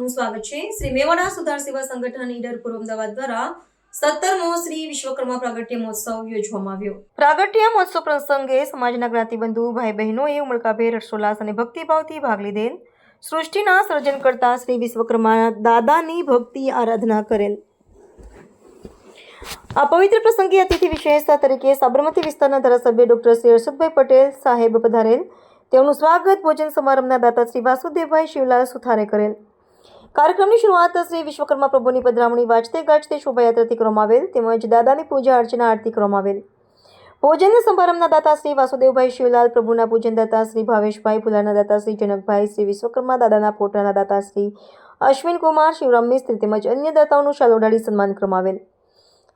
આપનું સ્વાગત છે। શ્રી મેવાડા સુધાર સેવા સંગઠન ઈડરપુર અમદાવાદ દ્વારા 17મો શ્રી વિશ્વકર્મા પ્રાગટ્ય મહોત્સવ યોજવામાં આવ્યો। પ્રાગટ્ય મહોત્સવ પ્રસંગે સમાજના જ્ઞાતિબંધુ ભાઈ બહેનોએ ઉમળકાભેર હર્ષોલ્લાસ અને ભક્તિભાવથી ભાગ લીધેલ। સૃષ્ટિના સર્જન કરતા શ્રી વિશ્વકર્મા દાદાની ભક્તિ આરાધના કરેલ। આ પવિત્ર પ્રસંગે અતિથિ વિશેષ તરીકે સાબરમતી વિસ્તારના ધારાસભ્ય ડોક્ટર શ્રી હર્ષદભાઈ પટેલ સાહેબ પધારેલ। તેઓનું સ્વાગત ભોજન સમારંભના દાતા શ્રી વાસુદેવભાઈ શિવલાલ સુથારે કરેલ। કાર્યક્રમની શરૂઆત શ્રી વિશ્વકર્મા પ્રભુની પધરામણી વાજતે ગાજતે શોભાયાત્રાથી કરવામાં આવેલ, તેમજ દાદાની પૂજા અર્ચના આરતી કરવામાં આવેલ। ભોજન સમારંભના દાતા શ્રી વાસુદેવભાઈ શિવલાલ, પ્રભુના પૂજન દાતા શ્રી ભાવેશભાઈ, ફુલાના દાતા શ્રી જનકભાઈ, શ્રી વિશ્વકર્મા દાદાના પોટરાના દાતા શ્રી અશ્વિન કુમાર, શિવરામ મિસ્ત્રી તેમજ અન્ય દાતાઓનું શાલ ઓઢાડી સન્માન કરવામાં આવેલ।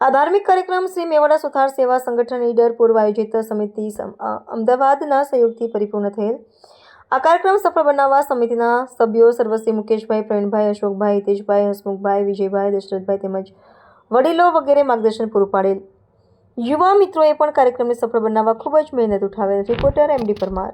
આ ધાર્મિક કાર્યક્રમ શ્રી મેવાડા સુથાર સેવા સંગઠન ઈડર પૂર્વ આયોજિત સમિતિ અમદાવાદના સહયોગથી પરિપૂર્ણ થયેલ। આ કાર્યક્રમ સફળ બનાવવા સમિતિના સભ્યો સર્વશ્રી મુકેશભાઈ, પ્રવીણભાઈ, અશોકભાઈ, હિતેશભાઈ, હસમુખભાઈ, વિજયભાઈ, દશરથભાઈ તેમજ વડીલો વગેરે માર્ગદર્શન પૂરું પાડેલ। યુવા મિત્રોએ પણ કાર્યક્રમને સફળ બનાવવા ખૂબ જ મહેનત ઉઠાવેલ। Reporter MD Parmar.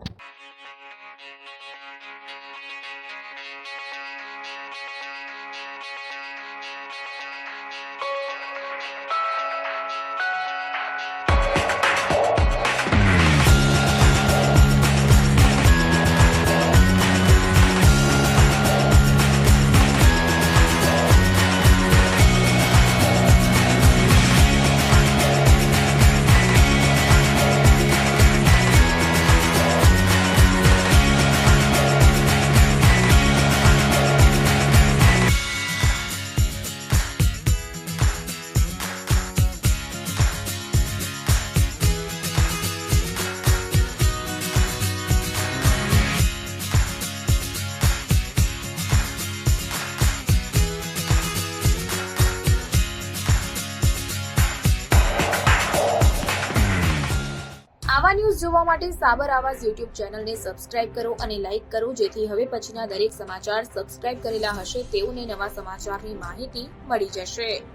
આવા ન્યૂઝ જોવા માટે સાબર આવાઝ યુટ્યુબ ચેનલને સબસ્ક્રાઇબ કરો અને લાઇક કરો, જેથી હવે પછીના દરેક સમાચાર સબસ્ક્રાઇબ કરેલા હશે તેઓને નવા સમાચારની માહિતી મળી જશે।